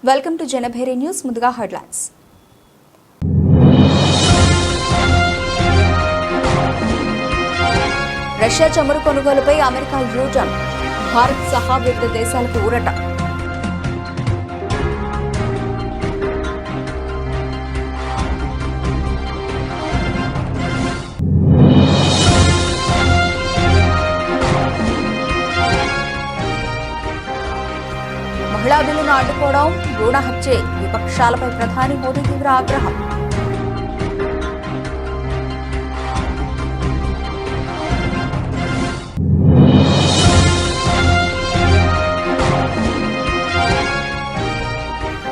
Welcome to Janabheri news. ముందుగా headlines. Russia చమురు కొనుగోలుపై అమెరికా యూటర్న్, భారత్ సహా వివిధ దేశాలకు ఊరట. మహిళా బిల్లును అడ్డుకోవడం భ్రూణ హత్యే, విపక్షాలపై ప్రధాని మోదీ తీవ్ర ఆగ్రహం.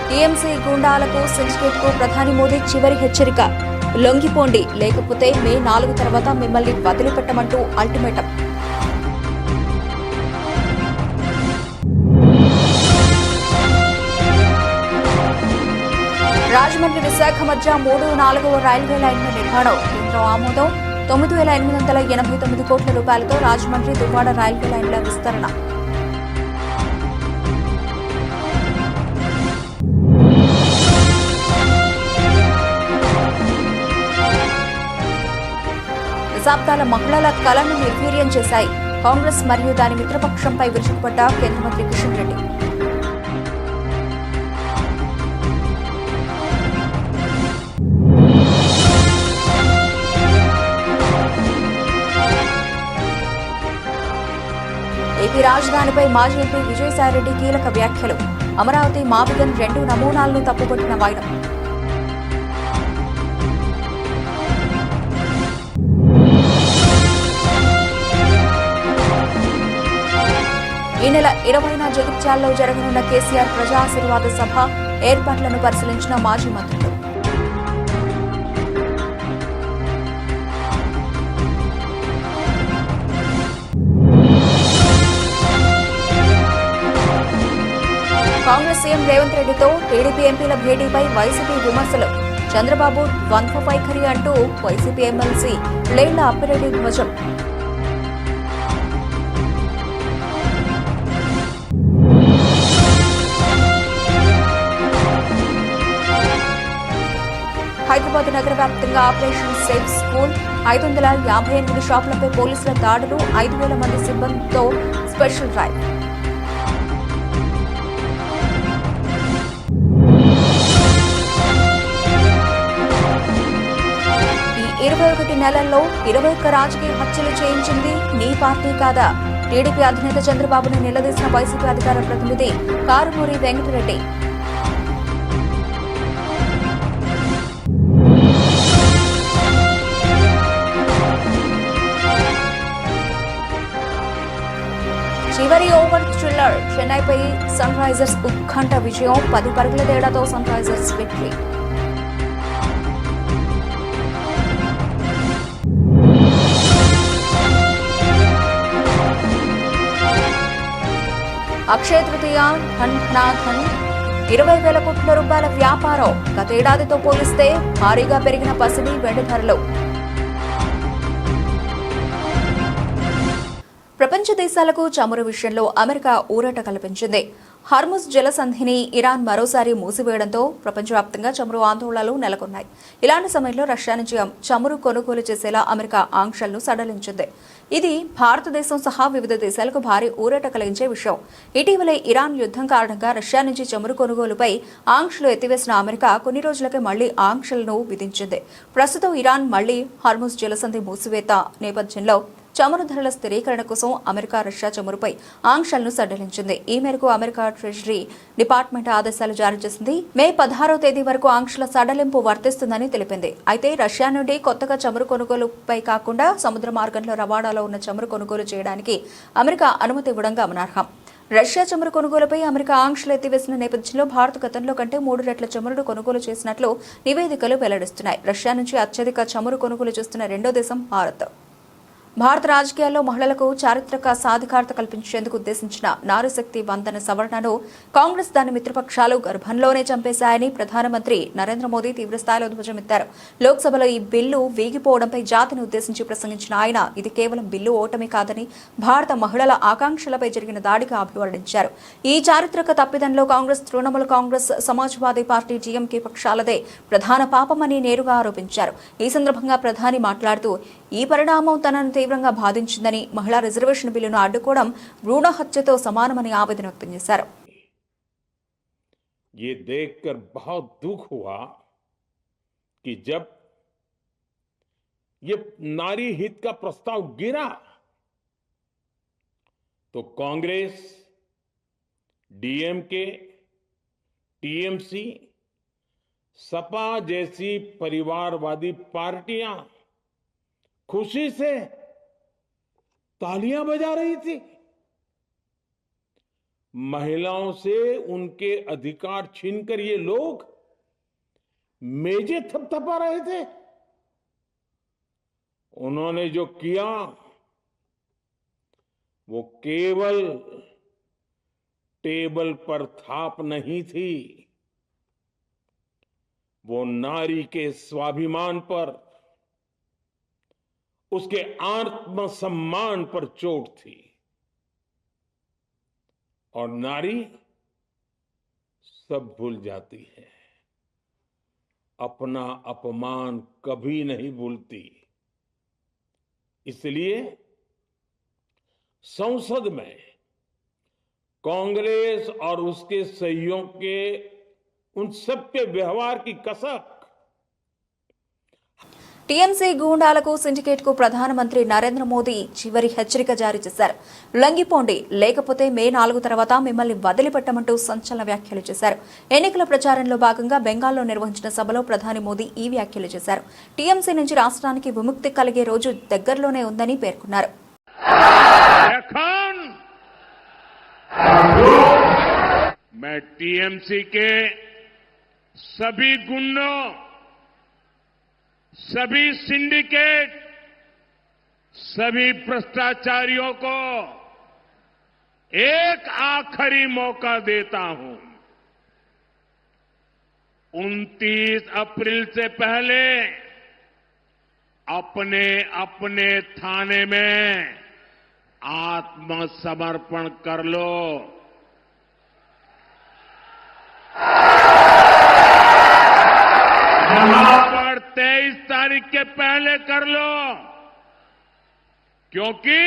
టీఎంసీ గూండాలకు సిండికేట్కు ప్రధాని మోదీ చివరి హెచ్చరిక. లొంగిపోండి, లేకపోతే మే 4 తర్వాత మిమ్మల్ని వదిలిపెట్టమంటూ అల్టిమేటం. రాజమండ్రి విశాఖ మధ్య 3-4వ రైల్వే లైన్ల నిర్మాణం కేంద్రం ఆమోదం. 9,889 కోట్ల రూపాయలతో రాజమండ్రి దువ్వాడ రైల్వే లైన్ల విస్తరణ. దశాబ్దాల మహిళల కలను నిర్వీర్యం చేశాయి కాంగ్రెస్ మరియు దాని మిత్రపక్షంపై విరుచుకుపడ్డ కేంద్ర మంత్రి కిషన్ రెడ్డి. ఏపీ రాజధానిపై మాజీ ఎంపీ విజయసాయిరెడ్డి కీలక వ్యాఖ్యలు. అమరావతి మావిగన్ 2 నమూనాలను తప్పుపట్టిన వైనం. ఈ నెల 20న జగిత్యాలలో జరగనున్న కేసీఆర్ ప్రజా ఆశీర్వాద సభ ఏర్పాట్లను పరిశీలించిన మాజీ మంత్రులు. కాంగ్రెస్ సీఎం రేవంత్ రెడ్డితో టీడీపీ ఎంపీల భేటీపై వైసీపీ విమర్శలు. చంద్రబాబు ద్వంద్వ వైఖరి అంటూ వైసీపీ ఎమ్మెల్సీ లేళ్ల అప్పిరెడ్డి ధ్వజం. హైదరాబాద్ నగర వ్యాప్తంగా ఆపరేషన్ సేఫ్ స్కూల్. 558 షాపులపై పోలీసుల దాడులు. 5,000 మంది సిబ్బందితో స్పెషల్ డ్రైవ్. ఈ 21 నెలల్లో 21 రాజకీయ హత్యలు చేయించింది నీ పార్టీ కాదా? టీడీపీ అధినేత చంద్రబాబును నిలదీసిన వైసీపీ అధికార ప్రతినిధి కారుమూరి వెంకటరెడ్డి. చివరి ఓవర్ థ్రిల్లర్. చెన్నైపై సన్ రైజర్స్ ఉత్కంఠ విజయం. 10 పరుగుల తేడాతో sun Risers victory. Akshaya Tritiya Dhan ధనాధన్ 20,000 కోట్ల రూపాయల వ్యాపారం. గతేడాదితో పోలిస్తే భారీగా పెరిగిన పసిడి వెండి ధరలు. ప్రపంచ దేశాలకు చమురు విషయంలో అమెరికా ఊరట కల్పించింది. హార్ముజ్ జలసంధిని ఇరాన్ మరోసారి మూసివేయడంతో ప్రపంచవ్యాప్తంగా చమురు ఆందోళనలు నెలకొన్నాయి. ఇలాంటి సమయంలో రష్యా నుంచి చమురు కొనుగోలు చేసేలా అమెరికా ఆంక్షలను సడలించింది. ఇది భారతదేశం సహా వివిధ దేశాలకు భారీ ఊరట కలిగించే విషయం. ఇటీవలే ఇరాన్ యుద్ధం కారణంగా రష్యా నుంచి చమురు కొనుగోలుపై ఆంక్షలు ఎత్తివేసిన అమెరికా కొన్ని రోజులకే మళ్లీ ఆంక్షలను విధించింది. ప్రస్తుతం ఇరాన్ మళ్లీ హార్ముజ్ జలసంధి మూసివేత నేపథ్యంలో చమురు ధరల స్థిరీకరణ కోసం అమెరికా రష్యా చమురుపై ఆంక్షలను సడలించింది. ఈ మేరకు అమెరికా ట్రెజరీ డిపార్ట్మెంట్ ఆదేశాలు జారీ చేసింది. మే 16వ తేదీ వరకు ఆంక్షల సడలింపు వర్తిస్తుందని తెలిపింది. అయితే రష్యా నుండి కొత్తగా చమురు కొనుగోలుపై కాకుండా సముద్ర మార్గంలో రవాణాలో ఉన్న చమురు కొనుగోలు చేయడానికి అమెరికా అనుమతి ఇవ్వడం గమనార్హం. రష్యా చమురు కొనుగోలుపై అమెరికా ఆంక్షలు ఎత్తివేసిన నేపథ్యంలో భారత్ గతంలో కంటే 3 రెట్ల చమురును కొనుగోలు చేసినట్లు నివేదికలు వెల్లడిస్తున్నాయి. రష్యా నుంచి అత్యధిక చమురు కొనుగోలు చేస్తున్న రెండో దేశం భారత్. భారత రాజకీయాల్లో మహిళలకు చారిత్రక సాధికారత కల్పించేందుకు ఉద్దేశించిన నారీశక్తి వందన సవరణను కాంగ్రెస్ దాని మిత్రపక్షాలు గర్భంలోనే చంపేశాయని ప్రధానమంత్రి నరేంద్ర మోదీ తీవ్రస్థాయిలో ధ్వజమెత్తారు. లోక్సభలో ఈ బిల్లు వీగిపోవడంపై జాతిని ఉద్దేశించి ప్రసంగించిన ఆయన ఇది కేవలం బిల్లు ఓటమి కాదని భారత మహిళల ఆకాంక్షలపై జరిగిన దాడిగా అభివర్ణించారు. ఈ చారిత్రక తప్పిదంలో కాంగ్రెస్, తృణమూల్ కాంగ్రెస్, సమాజ్వాదీ పార్టీ, డీఎంకే పక్షాలదే ప్రధాన పాపమని నేరుగా ఆరోపించారు. ఈ సందర్భంగా ప్రధాని మాట్లాడుతూ ఈ పరిణామం తనను తీవ్రంగా బాధించిందని, మహిళా రిజర్వేషన్ బిల్లును అడ్డుకోవడం భ్రూణ హత్యతో సమానమని ఆవేదన వ్యక్తం చేశారు. ये देखकर बहुत दुख हुआ कि जब ये नारी हित का प्रस्ताव गिरा तो कांग्रेस, डीएमके, टीएमसी, सपा जैसी परिवारवादी पार्टियां खुशी से तालियां बजा रही थी. महिलाओं से उनके अधिकार छीनकर ये लोग मेजें थपथपा रहे थे. उन्होंने जो किया वो केवल टेबल पर थाप नहीं थी, वो नारी के स्वाभिमान पर, उसके आत्मसम्मान पर चोट थी. और नारी सब भूल जाती है, अपना अपमान कभी नहीं भूलती. इसलिए संसद में कांग्रेस और उसके सहयोग के उन सबके व्यवहार की कसक టీఎంసీ గూండాలకు, సిండికేట్ కు ప్రధానమంత్రి నరేంద్ర మోదీ చివరి హెచ్చరిక జారీ చేశారు. లొంగిపోండి, లేకపోతే మే 4 తర్వాత మిమ్మల్ని వదిలిపెట్టమంటూ సంచలన వ్యాఖ్యలు చేశారు. ఎన్నికల ప్రచారంలో భాగంగా బెంగాల్లో నిర్వహించిన సభలో ప్రధాని మోదీ ఈ వ్యాఖ్యలు చేశారు. టీఎంసీ నుంచి రాష్ట్రానికి విముక్తి కలిగే రోజు దగ్గరలోనే ఉందని పేర్కొన్నారు. सभी सिंडिकेट, सभी भ्रष्टाचारियों को एक आखिरी मौका देता हूं. 29 अप्रैल से पहले अपने अपने थाने में आत्मसमर्पण कर लो. यहां पर 23 तारीख के पहले कर लो, क्योंकि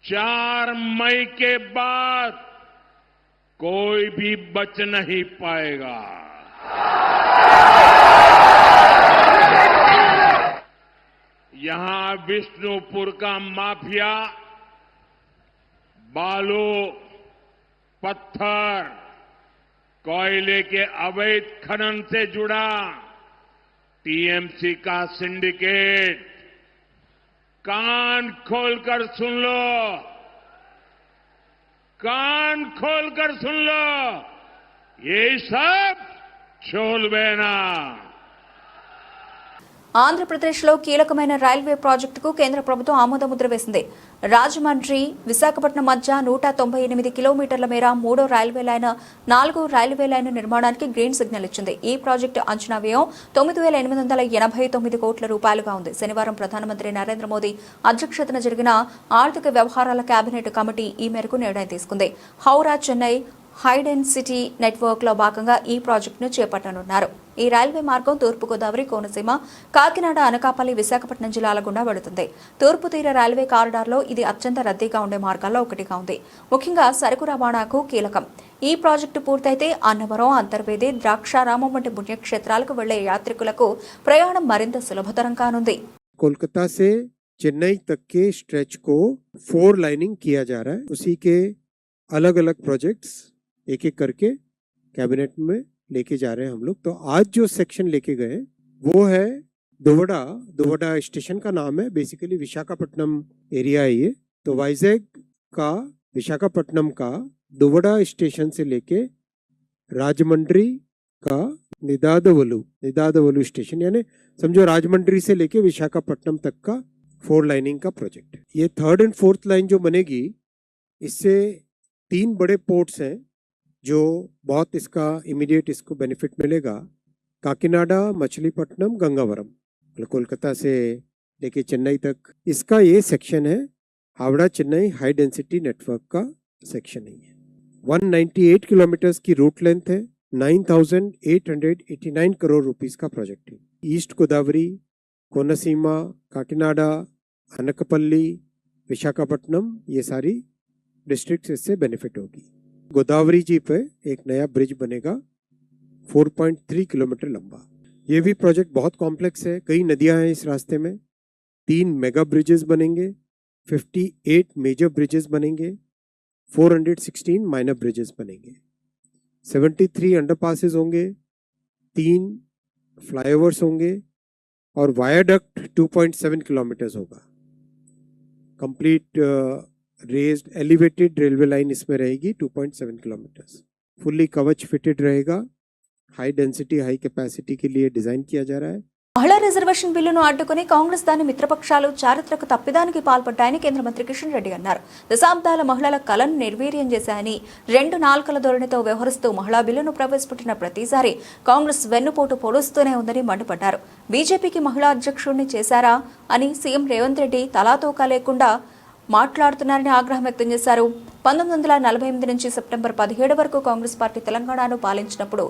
4 मई के बाद कोई भी बच नहीं पाएगा. यहां विष्णुपुर का माफिया बालू, पत्थर, कोयले के अवैध खनन से जुड़ा टीएमसी का सिंडिकेट, कान खोलकर सुन लो, कान खोलकर सुन लो, ये सब छोड़बेना. ఆంధ్రప్రదేశ్లో కీలకమైన రైల్వే ప్రాజెక్టుకు కేంద్ర ప్రభుత్వం ఆమోదముద్ర వేసింది. రాజమండ్రి, విశాఖపట్నం మధ్య 198 కిలోమీటర్ల మేర 3వ రైల్వే లైన్, 4వ రైల్వే లైన్ నిర్మాణానికి గ్రీన్ సిగ్నల్ ఇచ్చింది. ఈ ప్రాజెక్టు అంచనా వ్యయం 9,889 కోట్ల రూపాయలుగా ఉంది. శనివారం ప్రధానమంత్రి నరేంద్ర మోదీ అధ్యక్షతన జరిగిన ఆర్థిక వ్యవహారాల కేబినెట్ కమిటీ ఈ మేరకు నిర్ణయం తీసుకుంది. హౌరా, చెన్నై హైడెన్సిటీ నెట్వర్క్ లో భాగంగా ఈ ప్రాజెక్టును చేపట్టనున్నారు. ఈ రైల్వే మార్గం తూర్పుగోదావరి, కోనసీమ, కాకినాడ, అనకాపల్లి, విశాఖపట్నం జిల్లాల గుండా వెళుతుంది. తూర్పు తీర రైల్వే కారిడార్లో ఇది అత్యంత రద్దీగా ఉండే మార్గాల్లో ఒకటిగా ఉంది. ముఖ్యంగా సరుకు రవాణాకు కీలకం. ఈ ప్రాజెక్టు పూర్తయితే అన్నవరం, అంతర్వేది, ద్రాక్షారామం వంటి పుణ్యక్షేత్రాలకు వెళ్లే యాత్రికులకు ప్రయాణం మరింత సులభతరం కానుంది. कोलकाता से चेन्नई तक के स्ट्रेच को 4 लाइनिंग किया जा रहा है. उसी के अलग अलग प्रोजेक्ट्स एक एक करके कैबिनेट में लेके जा रहे हैं हम लोग. तो आज जो सेक्शन लेके गए वो है दोवड़ा स्टेशन का नाम है. बेसिकली विशाखापट्टनम एरिया है ये. तो वाइजैग का, विशाखापट्टनम का दोवड़ा स्टेशन से लेके राजमंड्री का निदादवलु स्टेशन, यानी समझो राजमंड्री से लेके विशाखापट्टनम तक का 4 लाइनिंग का प्रोजेक्ट। ये 3rd and 4th लाइन जो बनेगी, इससे 3 बड़े पोर्ट्स हैं जो बहुत इसका इमीडिएट इसको बेनिफिट मिलेगा। काकीनाडा, मछलीपट्टनम, गंगावरम, मतलब कोलकाता से लेके चेन्नई तक इसका ये सेक्शन है। Howrah Chennai high density network का सेक्शन है। 198 किलोमीटर्स की रूट लेंथ है। 9,889 करोड़ रुपीस का प्रोजेक्ट है। ईस्ट गोदावरी, कोनसीमा, काकीनाडा, अनकपल्ली, विशाखापट्टनम, ये सारी डिस्ट्रिक्ट्स इससे बेनिफिट होगी। गोदावरी जी पे एक नया ब्रिज बनेगा 4.3 किलोमीटर लंबा। ये भी प्रोजेक्ट बहुत कॉम्प्लेक्स है, कई नदियां हैं इस रास्ते में। 3 मेगा ब्रिजेस बनेंगे, 58 मेजर ब्रिजेस बनेंगे, 416 माइनर ब्रिजेस बनेंगे, 73 अंडरपासेस होंगे, 3 फ्लाईओवर्स होंगे और वायाडक्ट 2.7 किलोमीटर्स होगा। Complete raised elevated railway line इसमें रहेगी 2.7 किलोमीटर्स। फुल्ली कवच फिटेड रहेगा। हाई डेंसिटी हाई कैपेसिटी के लिए डिजाइन किया जा रहा है। మహిళా రిజర్వేషన్ బిల్లును అడ్డుకుని కాంగ్రెస్ దాని మిత్రపక్షాలు చారిత్రక తప్పిదానికి పాల్పడ్డాయని కేంద్ర మంత్రి కిషన్ రెడ్డి అన్నారు. దశాబ్దాల మహిళల కలను నిర్వీర్యం చేశాయని 2 నాల్కల ధోరణితో వ్యవహరిస్తూ మహిళా బిల్లును ప్రవేశపెట్టిన ప్రతిసారి కాంగ్రెస్ వెన్నుపోటు పొడుస్తూనే ఉందని మండిపడ్డారు. బీజేపీకి మహిళా అధ్యక్షుడిని చేశారా అని సీఎం రేవంత్ రెడ్డి తలాతోకా లేకుండా మాట్లాడుతున్నారని ఆగ్రహం వ్యక్తం చేశారు. 1948 నుంచి సెప్టెంబర్ 17 వరకు కాంగ్రెస్ పార్టీ తెలంగాణను పాలించినప్పుడు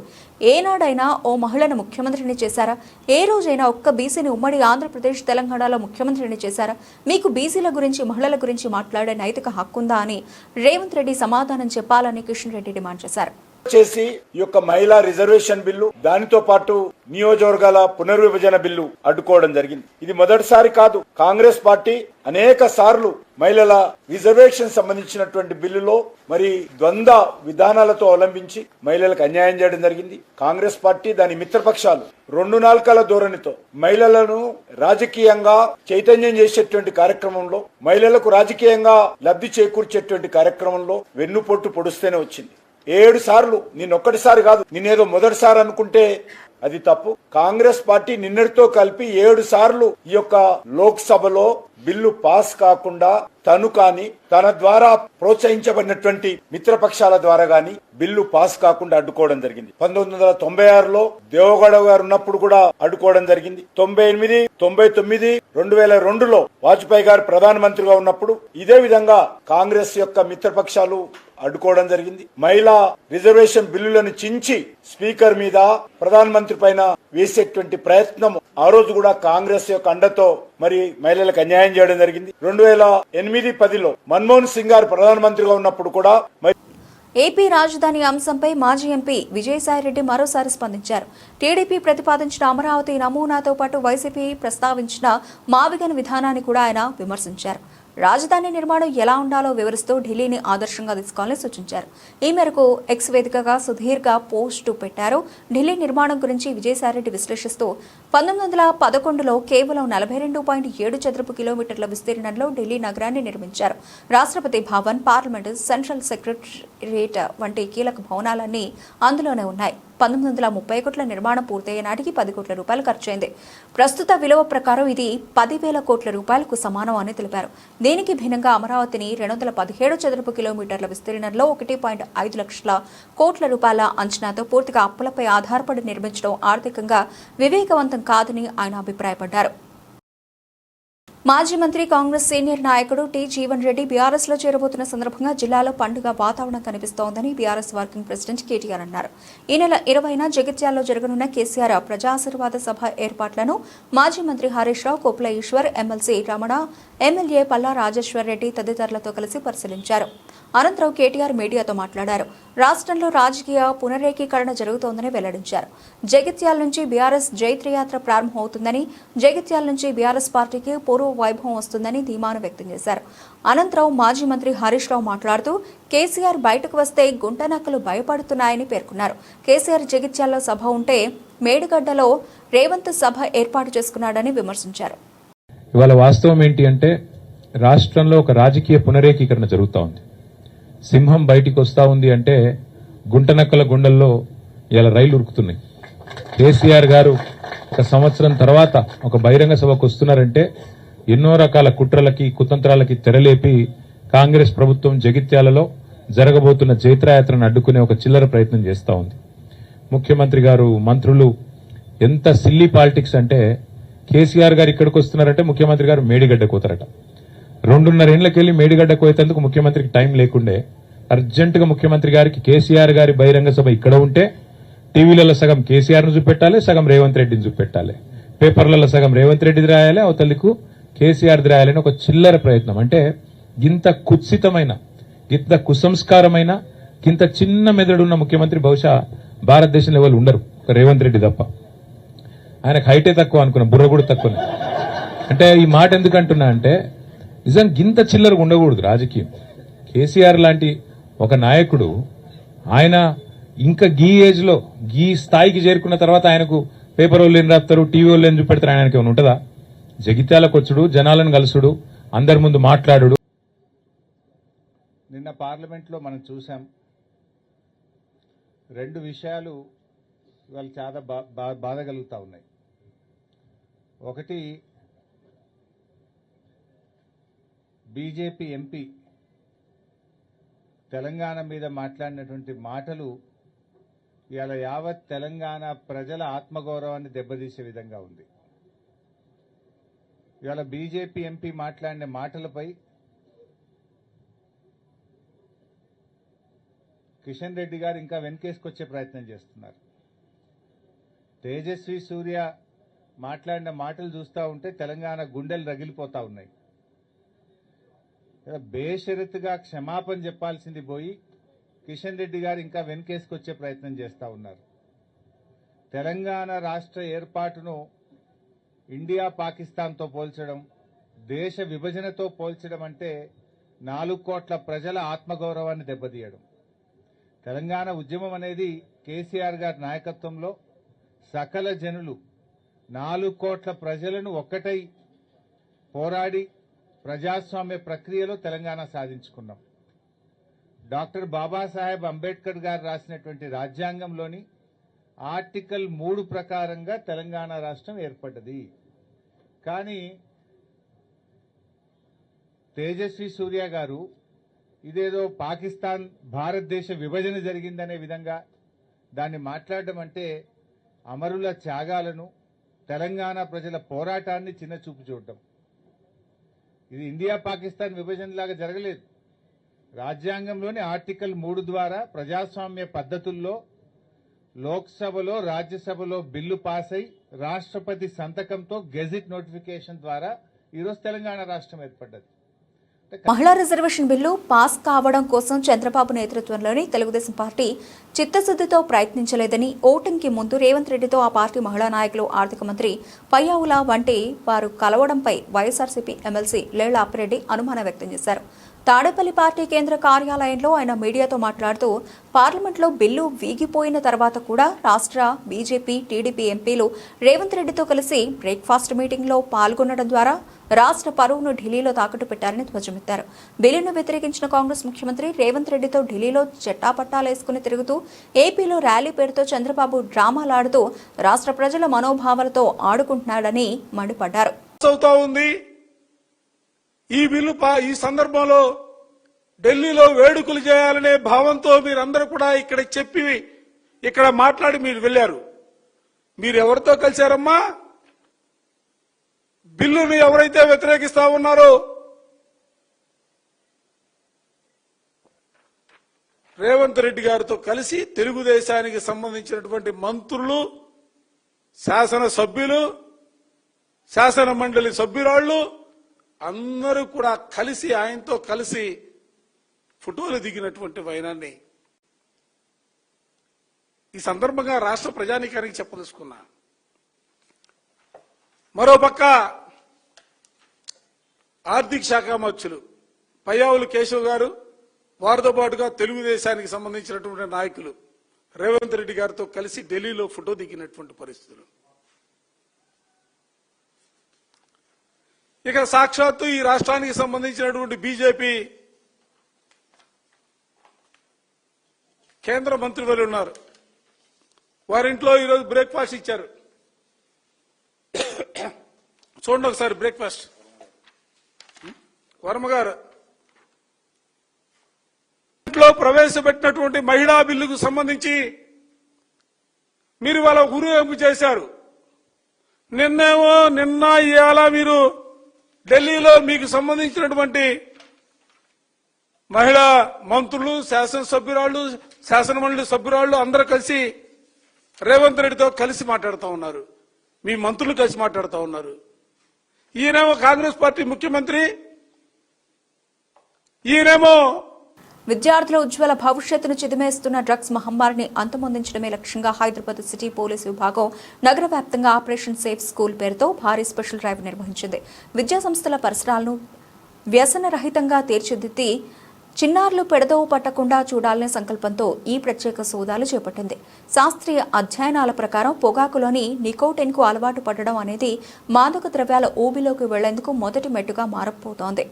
ఏనాడైనా ఓ మహిళను ముఖ్యమంత్రిని చేశారా? ఏ రోజైనా ఒక్క బీసీని ఉమ్మడి ఆంధ్రప్రదేశ్ తెలంగాణలో ముఖ్యమంత్రిని చేశారా? మీకు బీసీల గురించి మహిళల గురించి మాట్లాడే నైతిక హక్కుందా అని రేవంత్ రెడ్డి సమాధానం చెప్పాలని కిషన్ రెడ్డి డిమాండ్ చేశారు. చేసి ఈ యొక్క మహిళా రిజర్వేషన్ బిల్లు, దానితో పాటు నియోజకవర్గాల పునర్విభజన బిల్లు అడ్డుకోవడం జరిగింది. ఇది మొదటిసారి కాదు. కాంగ్రెస్ పార్టీ అనేక సార్లు మహిళల రిజర్వేషన్ సంబంధించినటువంటి బిల్లులో మరి ద్వంద్వ విధానాలతో అవలంబించి మహిళలకు అన్యాయం చేయడం జరిగింది. కాంగ్రెస్ పార్టీ దాని మిత్రపక్షాలు 2 నాల్కల ధోరణితో మహిళలను రాజకీయంగా చైతన్యం చేసేటువంటి కార్యక్రమంలో, మహిళలకు రాజకీయంగా లబ్ధి చేకూర్చేటువంటి కార్యక్రమంలో వెన్నుపోటు పొడుస్తూనే వచ్చింది. 7 సార్లు, నిన్నొక్కటిసారి కాదు, నిన్నేదో మొదటిసారి అనుకుంటే అది తప్పు. కాంగ్రెస్ పార్టీ నిన్నటితో కలిపి 7 సార్లు ఈ యొక్క లోక్సభలో బిల్లు పాస్ కాకుండా తను కాని తన ద్వారా ప్రోత్సహించబడినటువంటి మిత్రపక్షాల ద్వారా గాని బిల్లు పాస్ కాకుండా అడ్డుకోవడం జరిగింది. 1996లో దేవగౌడ గారు ఉన్నప్పుడు కూడా అడ్డుకోవడం జరిగింది. 98, 99, 2002లో వాజ్పేయి గారు ప్రధానమంత్రిగా ఉన్నప్పుడు ఇదే విధంగా కాంగ్రెస్ యొక్క మిత్రపక్షాలు అడ్డుకోవడం జరిగింది. మహిళా రిజర్వేషన్ బిల్లులను చించి స్పీకర్ మీద, ప్రధానమంత్రి పైన వేసేటువంటి ప్రయత్నం ఆ రోజు కూడా కాంగ్రెస్ యొక్క అండతో మరి మహిళలకు అన్యాయం చేయడం జరిగింది. 2008-10లో మన్మోహన్ సింగ్ గారు ప్రధానమంత్రిగా ఉన్నప్పుడు కూడా ఏపీ రాజధాని అంశంపై మాజీ ఎంపీ విజయసాయిరెడ్డి మరోసారి స్పందించారు. టీడీపీ ప్రతిపాదించిన అమరావతి నమూనాతో పాటు వైసీపీ ప్రస్తావించిన మావిగన్ విధానాన్ని కూడా ఆయన విమర్శించారు. రాజధాని నిర్మాణం ఎలా ఉండాలో వివరిస్తూ ఢిల్లీని ఆదర్శంగా తీసుకోవాలని సూచించారు. ఈ మేరకు ఎక్స్ వేదికగా సుదీర్ఘ పోస్టు పెట్టారు. ఢిల్లీ నిర్మాణం గురించి విజయసాయిరెడ్డి విశ్లేషిస్తూ 1911లో కేవలం 42.7 చదరపు కిలోమీటర్ల విస్తీర్ణంలో ఢిల్లీ నగరాన్ని నిర్మించారు. Rashtrapati Bhavan, parliament, central secretariat వంటి కీలక భవనాలన్నీ అందులోనే ఉన్నాయి. 1930 కోట్ల నిర్మాణం పూర్తయ్యే నాటికి 10 కోట్ల రూపాయలు ఖర్చయింది. ప్రస్తుత విలువ ప్రకారం ఇది 10,000 కోట్ల రూపాయలకు సమానం అని తెలిపారు. దీనికి భిన్నంగా అమరావతిని 217 చదరపు కిలోమీటర్ల విస్తీర్ణంలో 1.5 లక్షల కోట్ల రూపాయల అంచనాతో పూర్తిగా అప్పులపై ఆధారపడి నిర్మించడం ఆర్థికంగా వివేకవంతం కాదని ఆయన అభిప్రాయపడ్డారు. మాజీ మంత్రి, కాంగ్రెస్ సీనియర్ నాయకుడు టి జీవన్ రెడ్డి బీఆర్ఎస్ లో చేరబోతున్న సందర్భంగా జిల్లాలో పండుగ వాతావరణం కనిపిస్తోందని బీఆర్ఎస్ వర్కింగ్ ప్రెసిడెంట్ కేటీఆర్ అన్నారు. ఈ నెల 20న జగిత్యాలలో జరగనున్న కేసీఆర్ ప్రజాశీర్వాద సభ ఏర్పాట్లను మాజీ మంత్రి హరీష్ రావు, కోపుల ఈశ్వర్, ఎమ్మెల్సీ రమణ, ఎమ్మెల్యే పల్లా రాజేశ్వర్ రెడ్డి తదితరులతో కలిసి పరిశీలించారు. అనంతరం కేటీఆర్ మీడియాతో మాట్లాడారు. రాష్ట్రంలో రాజకీయ పునరేకీకరణ జరుగుతోందని వెల్లడించారు. జగిత్యాల నుంచి బీఆర్ఎస్ జైత్రయాత్ర ప్రారంభమవుతుందని, జగిత్యాల నుంచి బీఆర్ఎస్ పార్టీకి పూర్వ వైభవం వస్తుందని ధీమాను వ్యక్తం చేశారు. అనంతరం మాజీ మంత్రి హరీష్ రావు మాట్లాడుతూ కేసీఆర్ బయటకు వస్తే గుంటనక్కలు భయపడుతున్నాయని పేర్కొన్నారు. కేసీఆర్ జగిత్యాలలో సభ ఉంటే మేడిగడ్డలో రేవంత్ సభ ఏర్పాటు చేసుకున్నాడని విమర్శించారు. ఇవాళ వాస్తవం ఏంటి అంటే రాష్ట్రంలో ఒక రాజకీయ పునరేకీకరణ జరుగుతూ ఉంది. సింహం బయటికి వస్తా ఉంది అంటే గుంటనక్కల గుండెల్లో ఇలా రైలు ఉరుకుతున్నాయి. కేసీఆర్ గారు ఒక సంవత్సరం తర్వాత ఒక బహిరంగ సభకు వస్తున్నారంటే ఎన్నో రకాల కుట్రలకి కుతంత్రాలకి తెరలేపి కాంగ్రెస్ ప్రభుత్వం జగిత్యాలలో జరగబోతున్న జైత్రయాత్రను అడ్డుకునే ఒక చిల్లర ప్రయత్నం చేస్తా ఉంది. ముఖ్యమంత్రి గారు, మంత్రులు ఎంత సిల్లీ పాలిటిక్స్ అంటే, కేసీఆర్ గారు ఇక్కడికి వస్తున్నారంటే ముఖ్యమంత్రి గారు మేడిగడ్డకు పోతారట. 2.5 ఏళ్లకెళ్లి మేడిగడ్డకు పోయేందుకు ముఖ్యమంత్రికి టైం లేకుండే అర్జెంటుగా ముఖ్యమంత్రి గారికి కేసీఆర్ గారి బహిరంగ సభ ఇక్కడ ఉంటే టీవీలలో సగం కేసీఆర్ ను చూపెట్టాలి, సగం రేవంత్ రెడ్డిని చూపెట్టాలి, పేపర్లలో సగం రేవంత్ రెడ్డిది రాయాలి, అవతలకు కేసీఆర్ది రాయాలని ఒక చిల్లర ప్రయత్నం. అంటే గింత కుత్సితమైన, గింత కుసంస్కారమైన, గింత చిన్న మెదడున్న ముఖ్యమంత్రి బహుశా భారతదేశంలో ఎవరు ఉండరు, రేవంత్ రెడ్డి తప్ప. ఆయనకు హైటే తక్కువ అనుకున్నా, బుర్ర కూడా తక్కువనే. అంటే ఈ మాట ఎందుకంటున్నా అంటే, నిజం గింత చిల్లరగా ఉండకూడదు రాజకీయం. కేసీఆర్ లాంటి ఒక నాయకుడు, ఆయన ఇంకా గీ ఏజ్ లో గీ స్థాయికి చేరుకున్న తర్వాత ఆయనకు పేపర్ వాళ్ళు ఏం రాస్తారు, టీవీ వాళ్ళు ఏం చూపెడతారు, ఆయనకి ఏమైనా ఉంటుందా? జగిత్యాలకు వచ్చుడు, జనాలను కలుసుడు, అందరి ముందు మాట్లాడు. నిన్న పార్లమెంట్లో మనం చూసాం, 2 విషయాలు ఇవాళ చాలా బాధ కలుగుతా ఉన్నాయి. ఒకటి, బీజేపీ ఎంపీ తెలంగాణ మీద మాట్లాడినటువంటి మాటలు ఇవాళ యావత్ తెలంగాణ ప్రజల ఆత్మగౌరవాన్ని దెబ్బతీసే విధంగా ఉంది. ఇవాళ బీజేపీ ఎంపీ మాట్లాడిన మాటలపై కిషన్ రెడ్డి గారు ఇంకా వెనకేసుకొచ్చే ప్రయత్నం చేస్తున్నారు. తేజస్వి సూర్య మాట్లాడిన మాటలు చూస్తూ ఉంటే తెలంగాణ గుండెలు రగిలిపోతా ఉన్నాయి. బేషరతుగా క్షమాపణ చెప్పాల్సింది పోయి కిషన్ రెడ్డి గారు ఇంకా వెనకేసుకొచ్చే ప్రయత్నం చేస్తూ ఉన్నారు. తెలంగాణ రాష్ట్ర ఏర్పాటును ఇండియా పాకిస్తాన్తో పోల్చడం, దేశ విభజనతో పోల్చడం అంటే 4 కోట్ల ప్రజల ఆత్మగౌరవాన్ని దెబ్బతీయడం. తెలంగాణ ఉద్యమం అనేది కేసీఆర్ గారి నాయకత్వంలో సకల జనులు 4 కోట్ల ప్రజలను ఒక్కటై పోరాడి ప్రజాస్వామ్య ప్రక్రియలో తెలంగాణ సాధించుకున్నాం. డాక్టర్ బాబాసాహెబ్ అంబేద్కర్ గారు రాసినటువంటి రాజ్యాంగంలోని ఆర్టికల్ 3 ప్రకారంగా తెలంగాణ రాష్ట్రం ఏర్పడ్డది. కానీ తేజస్వి సూర్య గారు ఇదేదో పాకిస్తాన్ భారతదేశ విభజన జరిగిందనే విధంగా దాన్ని మాట్లాడడం అంటే అమరుల త్యాగాలను, తెలంగాణ ప్రజల పోరాటాన్ని చిన్నచూపు చూడడం. ఇది ఇండియా పాకిస్తాన్ విభజనలాగా జరగలేదు. రాజ్యాంగంలోని ఆర్టికల్ 3 ద్వారా ప్రజాస్వామ్య పద్ధతుల్లో లోక్సభలో, రాజ్యసభలో బిల్లు పాస్ అయి రాష్ట్రపతి సంతకంతో గెజిట్ నోటిఫికేషన్ ద్వారా ఈరోజు తెలంగాణ రాష్ట్రం ఏర్పడ్డది. మహిళా రిజర్వేషన్ బిల్లు పాస్ కావడం కోసం చంద్రబాబు నేతృత్వంలోని తెలుగుదేశం పార్టీ చిత్తశుద్దితో ప్రయత్నించలేదని, ఓటింగ్కి ముందు రేవంత్ రెడ్డితో ఆ పార్టీ మహిళా నాయకులు, ఆర్థిక మంత్రి పయ్యావుల వంటి వారు కలవడంపై వైఎస్ఆర్సీపీ ఎమ్మెల్సీ లేళ్ల అప్పిరెడ్డి అనుమానం వ్యక్తం చేశారు. తాడేపల్లి పార్టీ కేంద్ర కార్యాలయంలో ఆయన మీడియాతో మాట్లాడుతూ, పార్లమెంట్లో బిల్లు వీగిపోయిన తర్వాత కూడా రాష్ట్ర బీజేపీ, టీడీపీ ఎంపీలు రేవంత్ రెడ్డితో కలిసి బ్రేక్ఫాస్ట్ మీటింగ్లో పాల్గొనడం ద్వారా రాష్ట్ర పరువును ఢిల్లీలో తాకట్టు పెట్టారని ధ్వజమెత్తారు. బిల్లును వ్యతిరేకించిన కాంగ్రెస్ ముఖ్యమంత్రి రేవంత్ రెడ్డితో ఢిల్లీలో చెట్టాపట్టాలేసుకుని తిరుగుతూ ఏపీలో ర్యాలీ పేరుతో చంద్రబాబు డ్రామాలాడుతూ రాష్ట్ర ప్రజల మనోభావాలతో ఆడుకుంటున్నాడని మండిపడ్డారు. ఈ బిల్లు ఈ సందర్భంలో ఢిల్లీలో వేడుకలు చేయాలనే భావంతో మీరందరూ కూడా ఇక్కడ చెప్పి ఇక్కడ మాట్లాడి మీరు వెళ్లారు. మీరు ఎవరితో కలిశారమ్మా? బిల్లును ఎవరైతే వ్యతిరేకిస్తా ఉన్నారో రేవంత్ రెడ్డి గారితో కలిసి తెలుగుదేశానికి సంబంధించినటువంటి మంత్రులు, శాసనసభ్యులు, శాసన మండలి సభ్యురాళ్లు అందరూ కూడా కలిసి ఆయనతో కలిసి ఫోటోలు దిగినటువంటి వైనాన్ని ఈ సందర్భంగా రాష్ట్ర ప్రజానీకానికి చెప్పదలుచుకున్నా. మరోపక్క ఆర్థిక శాఖ మంత్రులు పయ్యావులు కేశవ్ గారు, వారితో పాటుగా తెలుగుదేశానికి సంబంధించినటువంటి నాయకులు రేవంత్ రెడ్డి గారితో కలిసి ఢిల్లీలో ఫోటో దిగినటువంటి పరిస్థితులు. ఇక సాక్షాత్తు ఈ రాష్ట్రానికి సంబంధించినటువంటి బీజేపీ కేంద్ర మంత్రివర్యులు ఉన్నారు. వారింట్లో ఈరోజు బ్రేక్ఫాస్ట్ ఇచ్చారు. చూడండి ఒకసారి బ్రేక్ఫాస్ట్. వర్మ గారు ఇంట్లో ప్రవేశపెట్టినటువంటి మహిళా బిల్లుకు సంబంధించి మీరు వాళ్ళ ఊరేగింపు చేశారు. నిన్న ఇవాళ మీరు ఢిల్లీలో మీకు సంబంధించినటువంటి మహిళా మంత్రులు, శాసనసభ్యురాళ్లు, శాసనమండలి సభ్యురాళ్లు అందరూ కలిసి రేవంత్ రెడ్డితో కలిసి మాట్లాడుతూ ఉన్నారు. మీ మంత్రులు కలిసి మాట్లాడుతూ ఉన్నారు. ఈయనేమో కాంగ్రెస్ పార్టీ ముఖ్యమంత్రి, ఈయనేమో విద్యార్థుల ఉజ్వల భవిష్యత్తును చిదిమేస్తున్న డ్రగ్స్ మహమ్మారిని అంతమొందించడమే లక్ష్యంగా హైదరాబాద్ సిటీ పోలీసు విభాగం నగర వ్యాప్తంగా ఆపరేషన్ సేఫ్ స్కూల్ పేరుతో భారీ స్పెషల్ డ్రైవ్ నిర్వహించింది. విద్యా సంస్థల పరిసరాలను వ్యసన రహితంగా తీర్చిదిద్ది చిన్నారులు పెడదోవ పట్టకుండా చూడాలనే సంకల్పంతో ఈ ప్రత్యేక సోదాలు చేపట్టింది. శాస్త్రీయ అధ్యయనాల ప్రకారం పొగాకులోని నికోటిన్ కు అలవాటు పడడం అనేది మాదక ద్రవ్యాల ఊబిలోకి వెళ్లేందుకు మొదటి మెట్టుగా మారబోతోంది.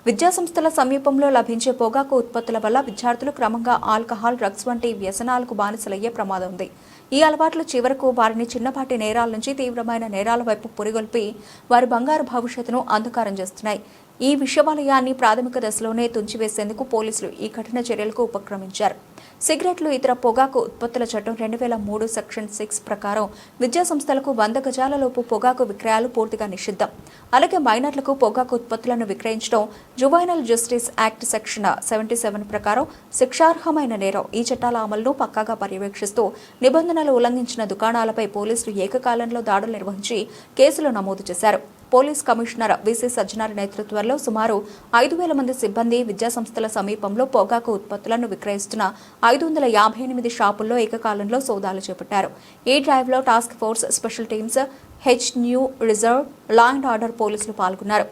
విద్యాసంస్థల సమీపంలో లభించే పొగాకు ఉత్పత్తుల వల్ల విద్యార్థులు క్రమంగా ఆల్కహాల్, డ్రగ్స్ వంటి వ్యసనాలకు బానిసలయ్యే ప్రమాదం ఉంది. ఈ అలవాట్లు చివరకు వారిని చిన్నపాటి నేరాల నుంచి తీవ్రమైన నేరాల వైపు పురిగొల్పి వారి బంగారు భవిష్యత్తును అంధకారం చేస్తున్నాయి. ఈ విషవలయాన్ని ప్రాథమిక దశలోనే తుంచివేసేందుకు పోలీసులు ఈ కఠిన చర్యలకు ఉపక్రమించారు. సిగరెట్లు, ఇతర పొగాకు ఉత్పత్తుల చట్టం 2003 సెక్షన్ 6 ప్రకారం విద్యా సంస్థలకు 100 గజాలలోపు పొగాకు విక్రయాలు పూర్తిగా నిషిద్ధం. అలాగే మైనర్లకు పొగాకు ఉత్పత్తులను విక్రయించడం జువైనల్ జస్టిస్ యాక్ట్ సెక్షన్ 77 ప్రకారం శిక్షార్హమైన నేరం. ఈ చట్టాల అమలును పక్కాగా పర్యవేక్షిస్తూ నిబంధనలు ఉల్లంఘించిన దుకాణాలపై పోలీసులు ఏకకాలంలో దాడులు నిర్వహించి కేసులు నమోదు చేశారు. పోలీస్ కమిషనర్ విసి సజ్జనార్ నేతృత్వంలో సుమారు 5,000 మంది సిబ్బంది విద్యాసంస్థల సమీపంలో పొగాకు ఉత్పత్తులను విక్రయిస్తున్న 558 షాపుల్లో ఏకకాలంలో సోదాలు చేపట్టారు. ఈ డ్రైవ్లో task force, special teams, new reserve, law and order పోలీసులు పాల్గొన్నారు.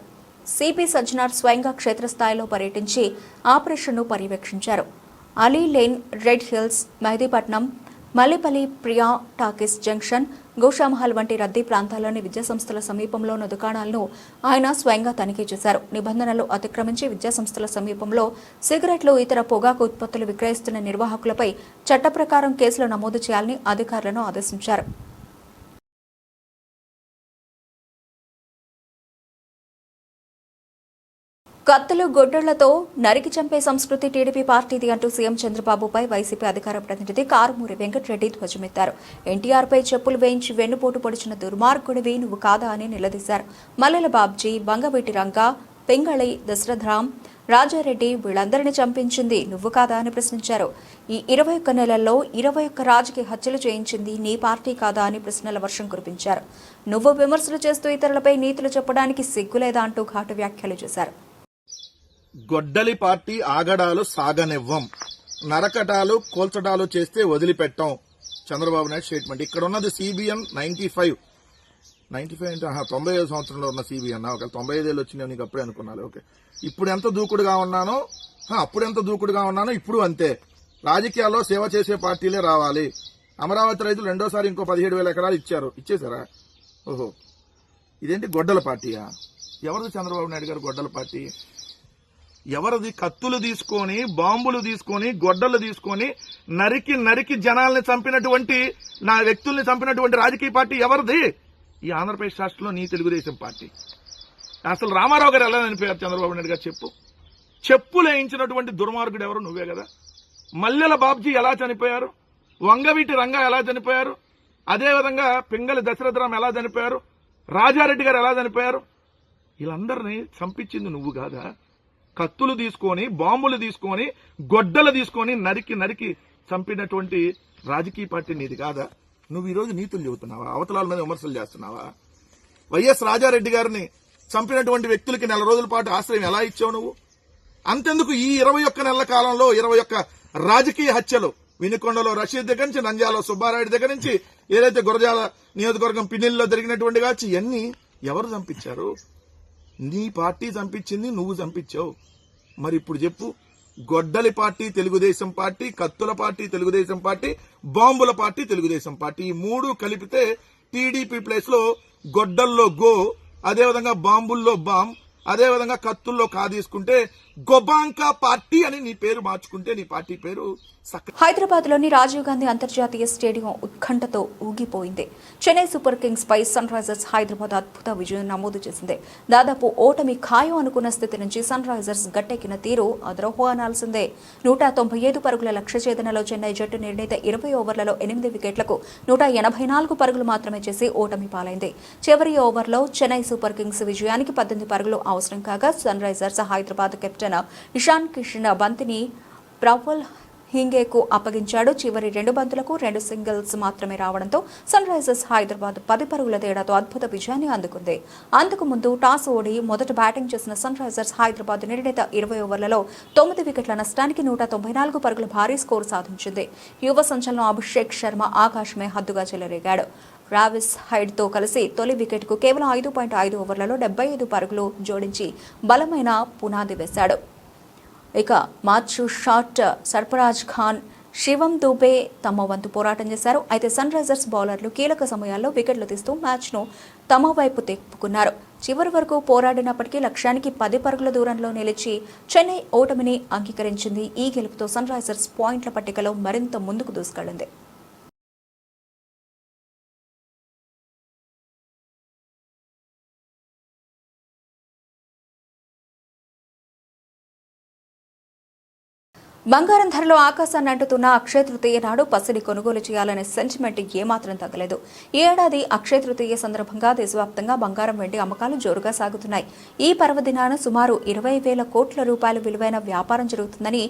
సిపి సజ్జనార్ స్వయంగా క్షేత్రస్థాయిలో పర్యటించి ఆపరేషన్ను పర్యవేక్షించారు. Ali lane, red hills, Mehdipatnam, Mallepally, Priya talkies junction, Goshamahal వంటి రద్దీ ప్రాంతాల్లోని విద్యాసంస్థల సమీపంలో ఉన్న దుకాణాలను ఆయన స్వయంగా తనిఖీ చేశారు. నిబంధనలు అతిక్రమించి విద్యాసంస్థల సమీపంలో సిగరెట్లు, ఇతర పొగాకు ఉత్పత్తులు విక్రయిస్తున్న నిర్వాహకులపై చట్ట ప్రకారం కేసులు నమోదు చేయాలని అధికారులను ఆదేశించారు. కత్తులు, గొడ్డళ్లతో నరికి చంపే సంస్కృతి టీడీపీ పార్టీది అంటూ సీఎం చంద్రబాబుపై వైసీపీ అధికార ప్రతినిధి కారుమూరి వెంకటరెడ్డి ధ్వజమెత్తారు. ఎన్టీఆర్పై చెప్పులు వేయించి వెన్నుపోటు పొడిచిన దుర్మార్గుడివి నువ్వు కాదా అని నిలదీశారు. మల్లెల బాబ్జీ, బంగవీటి రంగా, పింగళి, దశరథరాం, రాజారెడ్డి వీళ్ళందరినీ చంపించింది నువ్వు కాదా అని ప్రశ్నించారు. ఈ 21 నెలల్లో 21 రాజకీయ హత్యలు చేయించింది నీ పార్టీ కాదా అని ప్రశ్నల వర్షం కురిపించారు. నువ్వు విమర్శలు చేస్తూ ఇతరులపై నీతులు చెప్పడానికి సిగ్గులేదా అంటూ ఘాటు వ్యాఖ్యలు చేశారు. గొడ్డలి పార్టీ ఆగడాలు సాగనివ్వం, నరకటాలు కోల్చడాలు చేస్తే వదిలిపెట్టాం. చంద్రబాబు నాయుడు స్టేట్మెంట్. ఇక్కడ ఉన్నది సిబిఎన్ 95 అంటే 95 సంవత్సరంలో ఉన్న సిబిఎన్. ఒక 95 ఏళ్ళు వచ్చినాయి నీకు అప్పుడే అనుకున్నాను. ఓకే, ఇప్పుడు ఎంత దూకుడుగా ఉన్నానో ఇప్పుడు అంతే. రాజకీయాల్లో సేవ చేసే పార్టీలే రావాలి. అమరావతి రైతులు రెండోసారి ఇంకో 17,000 ఎకరాలు ఇచ్చేశారా? ఓహో, ఇదేంటి గొడ్డల పార్టీయా? ఎవరిది చంద్రబాబు నాయుడు గారు గొడ్డల పార్టీ? ఎవరిది? కత్తులు తీసుకొని, బాంబులు తీసుకొని, గొడ్డలు తీసుకొని నరికి జనాల్ని చంపినటువంటి, నా వ్యక్తుల్ని చంపినటువంటి రాజకీయ పార్టీ ఎవరిది? ఈ ఆంధ్రప్రదేశ్ రాష్ట్రంలో నీ తెలుగుదేశం పార్టీ. అసలు రామారావు గారు ఎలా చనిపోయారు? చంద్రబాబు నాయుడు గారు చెప్పులు వేయించినటువంటి దుర్మార్గుడు ఎవరు? నువ్వే కదా. మల్లెల బాబ్జీ ఎలా చనిపోయారు? వంగవీటి రంగా ఎలా చనిపోయారు? అదేవిధంగా పింగళి దశరథరాం ఎలా చనిపోయారు? రాజారెడ్డి గారు ఎలా చనిపోయారు? వీళ్ళందరినీ చంపించింది నువ్వు కాదా? కత్తులు తీసుకొని, బాంబులు తీసుకొని, గొడ్డలు తీసుకొని నరికి చంపినటువంటి రాజకీయ పార్టీ నీది కాదా? నువ్వు ఈరోజు నీతులు చెబుతున్నావా? అవతలాల మీద విమర్శలు చేస్తున్నావా? వైఎస్ రాజారెడ్డి గారిని చంపినటువంటి వ్యక్తులకి 4 రోజుల పాటు ఆశ్రయం ఎలా ఇచ్చావు నువ్వు? అంతెందుకు ఈ 21 నెలల కాలంలో 21 రాజకీయ హత్యలు, వినుకొండలో రషీద్ దగ్గర నుంచి, నంద్యాల సుబ్బారాయుడు దగ్గర నుంచి, ఏదైతే గురజాల నియోజకవర్గం పిన్నెల్లో జరిగినటువంటి కాచి ఇవన్నీ ఎవరు చంపించారు? నీ పార్టీ చంపించింది, నువ్వు చంపించావు. మరి ఇప్పుడు చెప్పు, గొడ్డలి పార్టీ తెలుగుదేశం పార్టీ, కత్తుల పార్టీ తెలుగుదేశం పార్టీ, బాంబుల పార్టీ తెలుగుదేశం పార్టీ, ఈ 3 కలిపితే టీడీపీ ప్లేస్ లో గొడ్డల్లో గో, అదేవిధంగా బాంబుల్లో బాంబ్, అదేవిధంగా కత్తుల్లో కా తీసుకుంటే గొబాంకా పార్టీ అని నీ పేరు మార్చుకుంటే నీ పార్టీ పేరు హైదరాబాద్ లోని రాజీవ్ గాంధీ అంతర్జాతీయ స్టేడియం ఉత్కంఠతో ఊగిపోయింది. చెన్నై సూపర్ కింగ్స్ పై సన్ రైజర్స్ హైదరాబాద్ అద్భుత విజయం నమోదు చేసింది. దాదాపు ఓటమి ఖాయం అనుకున్న స్థితి నుంచి సన్ రైజర్స్ గట్టెక్కిన తీరు అదరోహో అనాల్సిందే. 195 పరుగుల లక్ష్య ఛేదనలో చెన్నై జట్టు నిర్ణీత 20 ఓవర్లలో 8 వికెట్లకు 184 పరుగులు మాత్రమే చేసి ఓటమి పాలైంది. చివరి ఓవర్లో చెన్నై సూపర్ కింగ్స్ విజయానికి 18 పరుగులు అవసరం కాగా Sunrisers Hyderabad captain Ishan Kishan బంతిని ప్రవల్ హింగేకు అప్పగించాడు. చివరి 2 బంతులకు 2 సింగిల్స్ మాత్రమే రావడంతో సన్ రైజర్స్ హైదరాబాద్ 10 పరుగుల తేడాతో అద్భుత విజయాన్ని అందుకుంది. అంతకు ముందు టాస్ ఓడి మొదట బ్యాటింగ్ చేసిన సన్ రైజర్స్ హైదరాబాద్ నిర్ణీత 20 ఓవర్లలో 9 వికెట్ల నష్టానికి 194 పరుగుల భారీ స్కోరు సాధించింది. యువ సంచలనం అభిషేక్ శర్మ ఆకాశమే హద్దుగా చెలరేగాడు. ట్రావిస్ హైడ్తో కలిసి తొలి వికెట్కు కేవలం 5.5 ఓవర్లలో 75 పరుగులు జోడించి బలమైన పునాది వేశాడు. ఇక మార్చు షాట్ సర్ఫరాజ్ ఖాన్, శివం దూబే తమ వంతు పోరాటం చేశారు. అయితే సన్ రైజర్స్ బౌలర్లు కీలక సమయాల్లో వికెట్లు తీస్తూ మ్యాచ్ను తమ వైపు తిప్పుకున్నారు. చివరి వరకు పోరాడినప్పటికీ లక్ష్యానికి 10 పరుగుల దూరంలో నిలిచి చెన్నై ఓటమిని అంగీకరించింది. ఈ గెలుపుతో సన్ రైజర్స్ పాయింట్ల పట్టికలో మరింత ముందుకు దూసుకెళ్లింది. బంగారం ధరలో ఆకాశాన్ని అంటుతున్న అక్షయ తృతీయ నాడు పసిడి కొనుగోలు చేయాలనే సెంటిమెంట్ ఏమాత్రం తగ్గలేదు. ఈ ఏడాది అక్షయ తృతీయ సందర్భంగా దేశవ్యాప్తంగా బంగారం వెండి అమ్మకాలు జోరుగా సాగుతున్నాయి. ఈ పర్వదినాన సుమారు 20,000 కోట్ల రూపాయల విలువైన వ్యాపారం జరుగుతుందని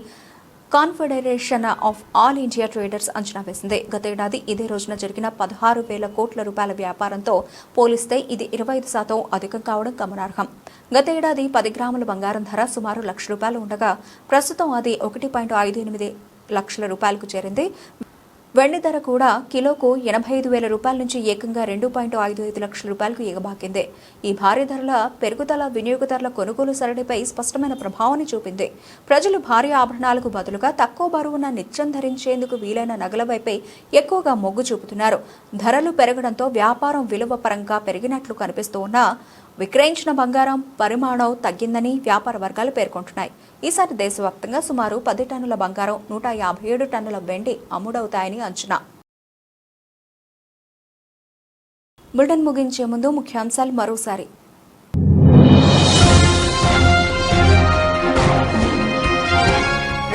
confederation of all India traders అంచనా వేసింది. గతేడాది ఇదే రోజున జరిగిన 16,000 కోట్ల రూపాయల వ్యాపారంతో పోలిస్తే ఇది 25% అధికం కావడం గమనార్హం. గతేడాది 10 గ్రాముల బంగారం ధర సుమారు ₹1,00,000 ఉండగా ప్రస్తుతం అది 1.58 లక్షల రూపాయలకు చేరింది. వెండి ధర కూడా కిలోకు 85,000 రూపాయల నుంచి ఏకంగా 2.55 లక్షల రూపాయలకు ఎగబాకింది. ఈ భారీ ధరల పెరుగుదల వినియోగదారుల కొనుగోలు సరళిపై స్పష్టమైన ప్రభావాన్ని చూపింది. ప్రజలు భారీ ఆభరణాలకు బదులుగా తక్కువ బరువున నిత్యం ధరించేందుకు వీలైన నగల వైపే ఎక్కువగా మొగ్గు చూపుతున్నారు. ధరలు పెరగడంతో వ్యాపారం విలువ పరంగా పెరిగినట్లు కనిపిస్తూ ఉన్నా విక్రయించిన బంగారం పరిమాణం తగ్గిందని వ్యాపార వర్గాలు పేర్కొంటున్నాయి. ఈసారి దేశవ్యాప్తంగా సుమారు 10 టన్నుల బంగారం, 157 టన్నుల వెండి అమ్ముడవుతాయని అంచనా. బులెటిన్ ముగించే ముందు ముఖ్యాంశాలు మరోసారి.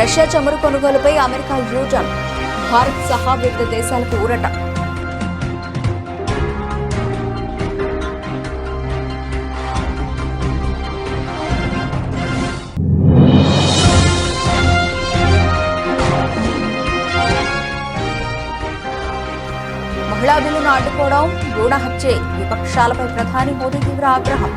రష్యా చమురు కొనుగోలుపై అమెరికా యూటర్న్, భారత్ సహా వివిధ దేశాలకు ఊరట. మహిళా బిల్లును అడ్డుకోవడం భ్రూణ హత్యే, విపక్షాలపై ప్రధాని మోదీ తీవ్ర ఆగ్రహం.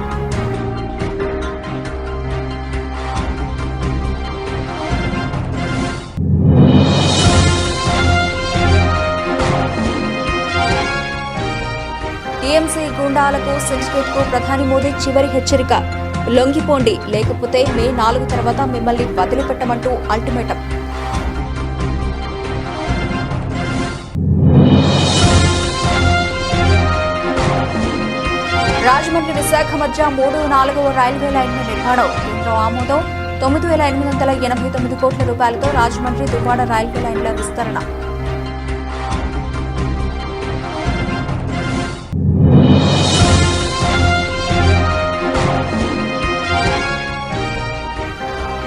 టీఎంసీ గూండాలకు సిండికేట్ కు ప్రధాని మోదీ చివరి హెచ్చరిక, లొంగిపోండి లేకపోతే మే 4 తర్వాత మిమ్మల్ని వదిలిపెట్టమంటూ అల్టిమేటం. రాజమండ్రి విశాఖ మధ్య 3-4వ రైల్వే లైన్ల నిర్మాణం, కేంద్రం ఆమోదం. 9,889 కోట్ల రూపాయలతో రాజమండ్రి దువ్వాడ రైల్వే లైన్ల విస్తరణ.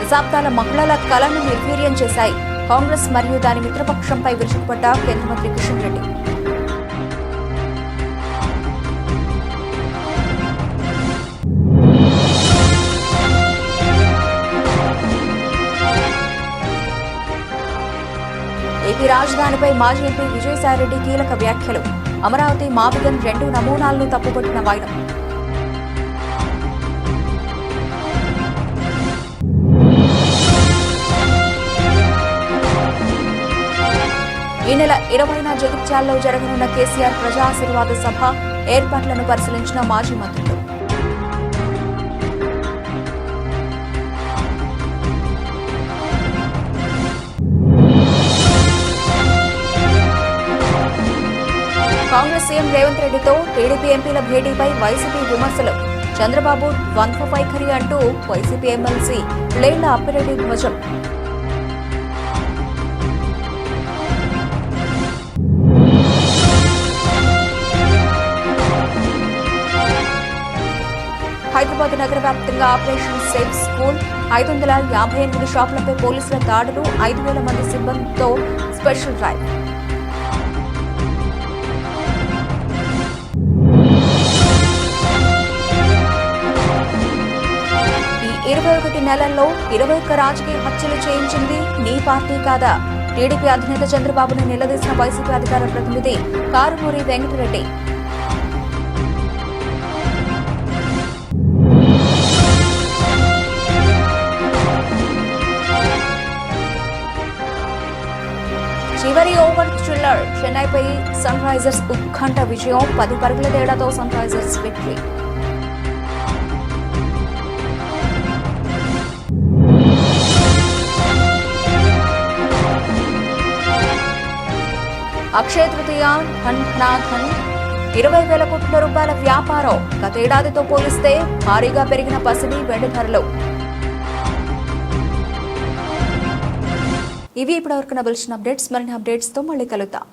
దశాబ్దాల మహిళల కలను నిర్వీర్యం చేశాయి కాంగ్రెస్ మరియు దాని మిత్రపక్షంపై విరుచుకుపడ్డ కేంద్ర మంత్రి కిషన్ రెడ్డి. ఏపీ రాజధానిపై మాజీ ఎంపీ విజయసాయిరెడ్డి కీలక వ్యాఖ్యలు, అమరావతి మావిగన్ 2 నమూనాలను తప్పుపట్టిన వైనం. ఈ నెల 20న జగిత్యాలలో జరగనున్న కేసీఆర్ ప్రజా ఆశీర్వాద సభ ఏర్పాట్లను పరిశీలించిన మాజీ మంత్రులు. కాంగ్రెస్ సీఎం రేవంత్ రెడ్డితో టీడీపీ ఎంపీల భేటీపై వైసీపీ విమర్శలు, చంద్రబాబు వన్ ఫర్ వైఖరి అంటూ వైసీపీ ఎమ్మెల్సీ లేళ్ల అప్పిరెడ్డి ధ్వజం. హైదరాబాద్ నగర వ్యాప్తంగా ఆపరేషన్ సేఫ్ స్కూల్, 558 షాపులపై పోలీసుల దాడులు, 5,000 మంది సిబ్బందితో స్పెషల్ డ్రైవ్. ఈ 21 నెలల్లో 21 రాజకీయ హత్యలు చేయించింది నీ పార్టీ కాదా? టీడీపీ అధినేత చంద్రబాబును నిలదీసిన వైసీపీ అధికార ప్రతినిధి కారుమూరి వెంకటరెడ్డి. చివరి ఓవర్ థ్రిల్లర్, చెన్నైపై సన్ రైజర్స్ ఉత్కంఠ విజయం, 10 పరుగుల తేడాతో sun Risers victory. Akshaya Tritiya, Dhan ధనాధన్, 20,000 కోట్ల రూపాయల వ్యాపారం. గతేడాదితో పోలిస్తే భారీగా పెరిగిన పసిడి, వెండి ధరలు. ఇవి ఇప్పటివరకు నబిల్చిన అప్డేట్స్. మరిన్ని అప్డేట్స్తో మళ్ళీ కలుద్దాం.